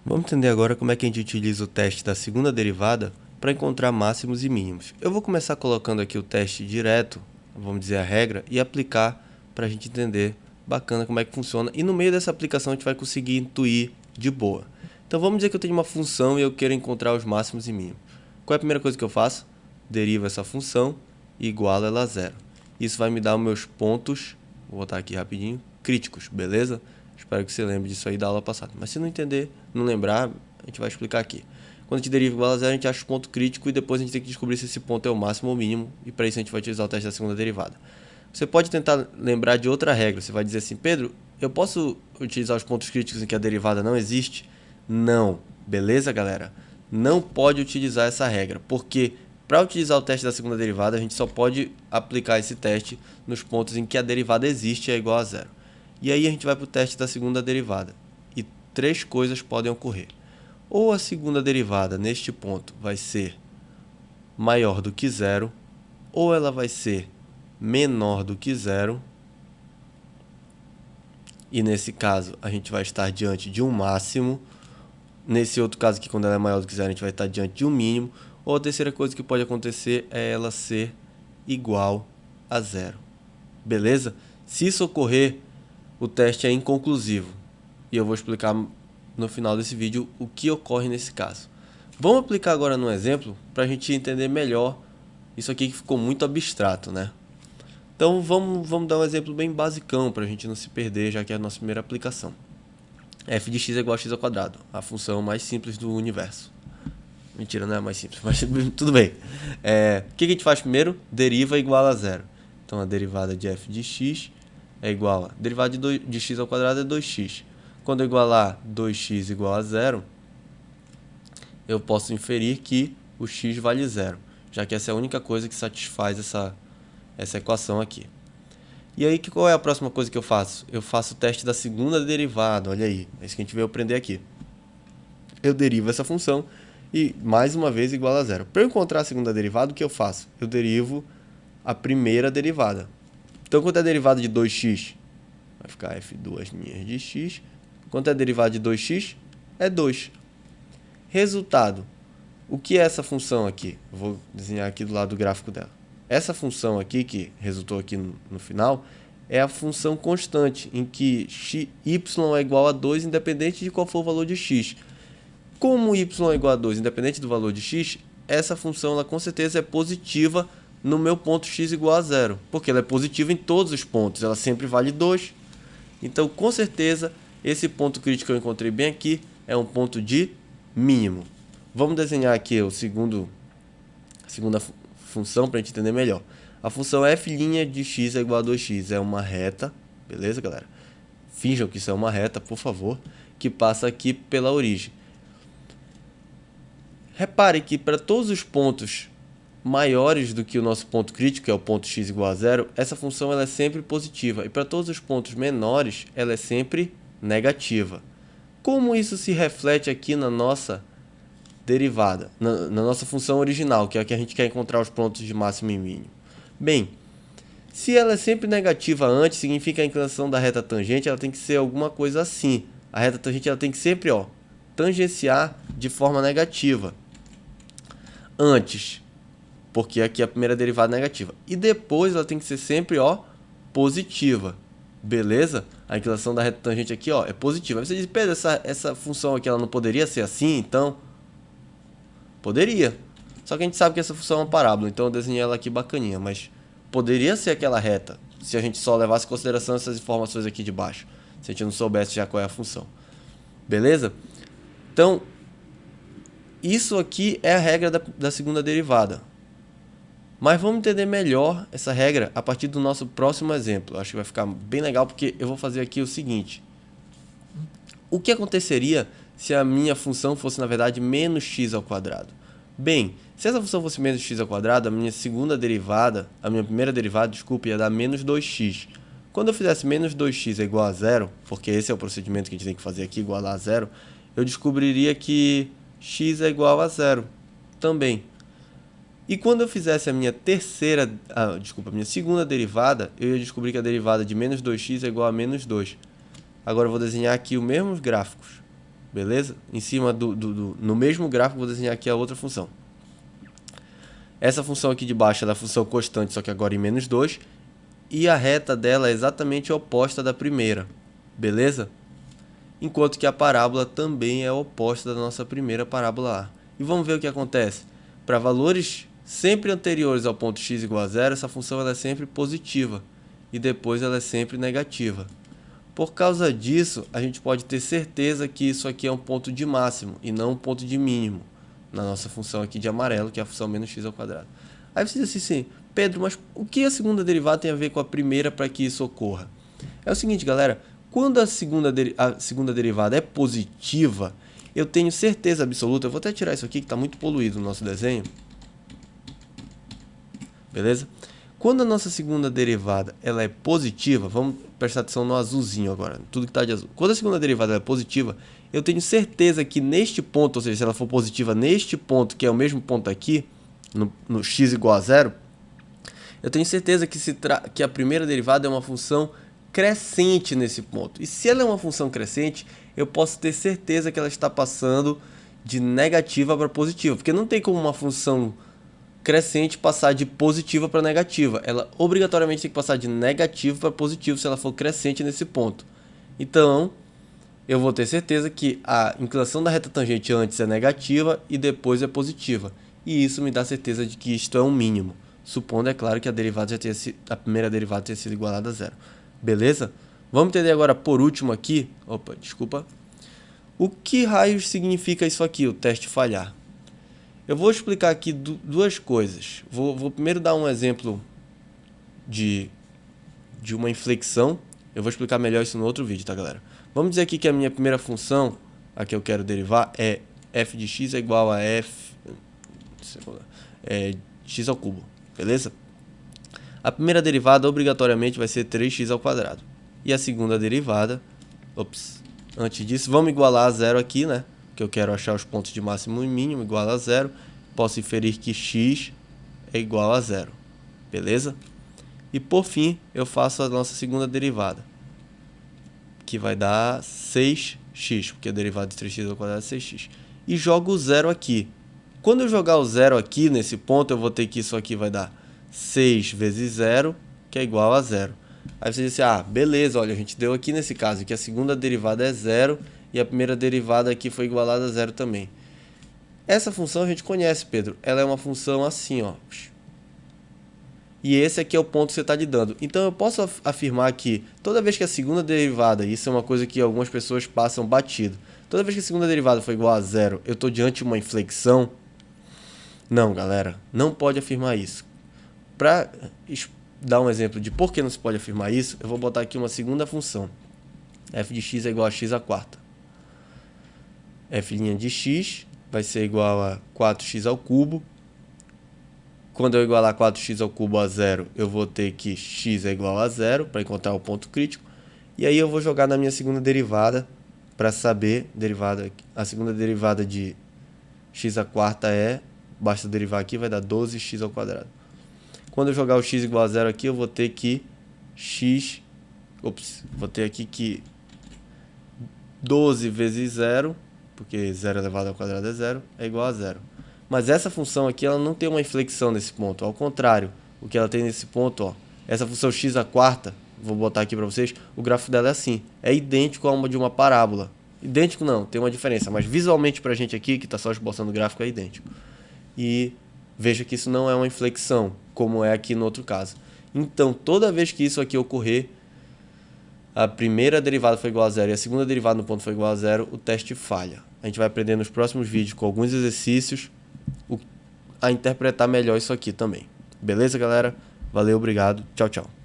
Vamos entender agora como é que a gente utiliza o teste da segunda derivada para encontrar máximos e mínimos. Eu vou começar colocando aqui o teste direto, vamos dizer a regra, e aplicar para a gente entender bacana como é que funciona. E no meio dessa aplicação a gente vai conseguir intuir de boa. Então vamos dizer que eu tenho uma função e eu quero encontrar os máximos e mínimos. Qual é a primeira coisa que eu faço? Derivo essa função e igualo ela a zero. Isso vai me dar os meus pontos, vou botar aqui rapidinho, críticos, beleza? Espero que você lembre disso aí da aula passada. Mas se não entender, não lembrar, a gente vai explicar aqui. Quando a gente deriva igual a zero, a gente acha o ponto crítico e depois a gente tem que descobrir se esse ponto é o máximo ou o mínimo. E para isso a gente vai utilizar o teste da segunda derivada. Você pode tentar lembrar de outra regra. Você vai dizer assim, Pedro, eu posso utilizar os pontos críticos em que a derivada não existe? Não. Beleza, galera? Não pode utilizar essa regra, porque para utilizar o teste da segunda derivada, a gente só pode aplicar esse teste nos pontos em que a derivada existe e é igual a zero. E aí a gente vai para o teste da segunda derivada. E três coisas podem ocorrer. Ou a segunda derivada neste ponto vai ser maior do que zero, ou ela vai ser menor do que zero. E nesse caso a gente vai estar diante de um máximo. Nesse outro caso aqui, quando ela é maior do que zero, a gente vai estar diante de um mínimo. Ou a terceira coisa que pode acontecer é ela ser igual a zero. Beleza? Se isso ocorrer, o teste é inconclusivo. E eu vou explicar no final desse vídeo o que ocorre nesse caso. Vamos aplicar agora no exemplo para a gente entender melhor isso aqui que ficou muito abstrato, né? Então vamos dar um exemplo bem basicão para a gente não se perder, já que é a nossa primeira aplicação. F de x é igual a x ao quadrado, a função mais simples do universo. Mentira, não é a mais simples, mas tudo bem. O que a gente faz primeiro? Deriva igual a zero. Então a derivada de f de x é igual a... derivada de x ao quadrado é 2x. Quando eu igualar 2x igual a zero, eu posso inferir que o x vale zero, já que essa é a única coisa que satisfaz essa equação aqui. E aí, qual é a próxima coisa que eu faço? Eu faço o teste da segunda derivada, olha aí, é isso que a gente veio aprender aqui. Eu derivo essa função e, mais uma vez, igual a zero. Para eu encontrar a segunda derivada, o que eu faço? Eu derivo a primeira derivada. Então, quanto é a derivada de 2x? Vai ficar f duas linhas de x. Quanto é a derivada de 2x? É 2. Resultado. O que é essa função aqui? Eu vou desenhar aqui do lado do gráfico dela. Essa função aqui, que resultou aqui no final, é a função constante, em que y é igual a 2, independente de qual for o valor de x. Como y é igual a 2, independente do valor de x, essa função ela, com certeza é positiva no meu ponto x igual a zero, porque ela é positiva em todos os pontos, ela sempre vale 2. Então, com certeza, esse ponto crítico que eu encontrei bem aqui é um ponto de mínimo. Vamos desenhar aqui a segunda função para a gente entender melhor. A função f' de x é igual a 2x é uma reta, beleza, galera? Finjam que isso é uma reta, por favor, que passa aqui pela origem. Repare que para todos os pontos maiores do que o nosso ponto crítico, que é o ponto x igual a zero, essa função ela é sempre positiva. E para todos os pontos menores, ela é sempre negativa. Como isso se reflete aqui na nossa derivada, na nossa função original, que é a que a gente quer encontrar os pontos de máximo e mínimo? Bem, se ela é sempre negativa antes, significa que a inclinação da reta tangente ela tem que ser alguma coisa assim. A reta tangente ela tem que sempre tangenciar de forma negativa antes, porque aqui é a primeira derivada negativa. E depois ela tem que ser sempre positiva. Beleza? A inclinação da reta tangente aqui é positiva. Aí você diz, Pedro, essa função aqui ela não poderia ser assim? Então, poderia. Só que a gente sabe que essa função é uma parábola, então eu desenhei ela aqui bacaninha. Mas poderia ser aquela reta, se a gente só levasse em consideração essas informações aqui de baixo. Se a gente não soubesse já qual é a função. Beleza? Então, isso aqui é a regra da segunda derivada. Mas vamos entender melhor essa regra a partir do nosso próximo exemplo. Acho que vai ficar bem legal porque eu vou fazer aqui o seguinte. O que aconteceria se a minha função fosse, na verdade, menos x ao quadrado? Bem, se essa função fosse menos x ao quadrado, a minha primeira derivada, desculpa, ia dar menos 2x. Quando eu fizesse menos 2x é igual a zero, porque esse é o procedimento que a gente tem que fazer aqui, igualar a zero, eu descobriria que x é igual a zero também. E quando eu fizesse a minha segunda derivada, eu ia descobrir que a derivada de menos 2x é igual a menos 2. Agora eu vou desenhar aqui os mesmos gráficos. beleza? Em cima no mesmo gráfico, vou desenhar aqui a outra função. Essa função aqui de baixo é a função constante, só que agora em menos 2. E a reta dela é exatamente oposta da primeira, beleza? Enquanto que a parábola também é oposta da nossa primeira parábola A. E vamos ver o que acontece. Para valores sempre anteriores ao ponto x igual a zero, essa função ela é sempre positiva. E depois ela é sempre negativa. Por causa disso, a gente pode ter certeza que isso aqui é um ponto de máximo e não um ponto de mínimo. Na nossa função aqui de amarelo, que é a função menos x ao quadrado. Aí você diz assim, Pedro, mas o que a segunda derivada tem a ver com a primeira para que isso ocorra? É o seguinte, galera, quando a segunda derivada é positiva, eu tenho certeza absoluta, eu vou até tirar isso aqui que está muito poluído no nosso desenho. Beleza? Quando a nossa segunda derivada ela é positiva, vamos prestar atenção no azulzinho agora, tudo que está de azul. Quando a segunda derivada é positiva, eu tenho certeza que neste ponto, ou seja, se ela for positiva neste ponto, que é o mesmo ponto aqui, no x igual a zero, eu tenho certeza que a primeira derivada é uma função crescente nesse ponto. E se ela é uma função crescente, eu posso ter certeza que ela está passando de negativa para positiva, porque não tem como uma função crescente passar de positiva para negativa. Ela obrigatoriamente tem que passar de negativo para positivo se ela for crescente nesse ponto. Então, eu vou ter certeza que a inclinação da reta tangente antes é negativa e depois é positiva. E isso me dá certeza de que isto é um mínimo. Supondo, é claro, que a primeira derivada tenha sido igualada a zero. Beleza? Vamos entender agora por último aqui. Opa, desculpa. O que raios significa isso aqui, o teste falhar? Eu vou explicar aqui duas coisas. Vou primeiro dar um exemplo de uma inflexão. Eu vou explicar melhor isso no outro vídeo, tá, galera? Vamos dizer aqui que a minha primeira função, a que eu quero derivar, é f de x é igual a x ao cubo, beleza? A primeira derivada obrigatoriamente vai ser 3x ao quadrado. E a segunda derivada, antes disso, vamos igualar a zero aqui, né? Que eu quero achar os pontos de máximo e mínimo, igual a zero. Posso inferir que x é igual a zero, beleza? E por fim, eu faço a nossa segunda derivada, que vai dar 6x, porque a derivada de 3x ao quadrado é 6x. E jogo o zero aqui. Quando eu jogar o zero aqui, nesse ponto, eu vou ter que isso aqui vai dar 6 vezes 0, que é igual a zero. Aí você diz assim, beleza, olha, a gente deu aqui nesse caso que a segunda derivada é zero e a primeira derivada aqui foi igualada a zero também. Essa função a gente conhece, Pedro. Ela é uma função assim, ó. E esse aqui é o ponto que você está lidando. Então eu posso afirmar que toda vez que a segunda derivada, isso é uma coisa que algumas pessoas passam batido, toda vez que a segunda derivada for igual a zero, eu estou diante de uma inflexão? Não, galera, não pode afirmar isso. Para dar um exemplo de por que não se pode afirmar isso, eu vou botar aqui uma segunda função. F de x é igual a x à quarta. F' de x vai ser igual a 4x ao cubo. Quando eu igualar 4x ao cubo a zero, eu vou ter que x é igual a zero para encontrar o ponto crítico. E aí eu vou jogar na minha segunda derivada para saber a segunda derivada de x à quarta basta derivar aqui, vai dar 12x ao quadrado. Quando eu jogar o x igual a zero aqui, eu vou ter que vou ter aqui que 12 vezes zero, porque 0 elevado ao quadrado é zero, é igual a zero. Mas essa função aqui, ela não tem uma inflexão nesse ponto. Ao contrário, o que ela tem nesse ponto, ó, essa função x à quarta, vou botar aqui para vocês, o gráfico dela é assim. É idêntico a uma de uma parábola. Idêntico não, tem uma diferença, mas visualmente para a gente aqui, que está só esboçando o gráfico, é idêntico. E veja que isso não é uma inflexão, como é aqui no outro caso. Então, toda vez que isso aqui ocorrer, a primeira derivada foi igual a zero e a segunda derivada no ponto foi igual a zero, o teste falha. A gente vai aprender nos próximos vídeos com alguns exercícios a interpretar melhor isso aqui também. Beleza, galera? Valeu, obrigado. Tchau, tchau.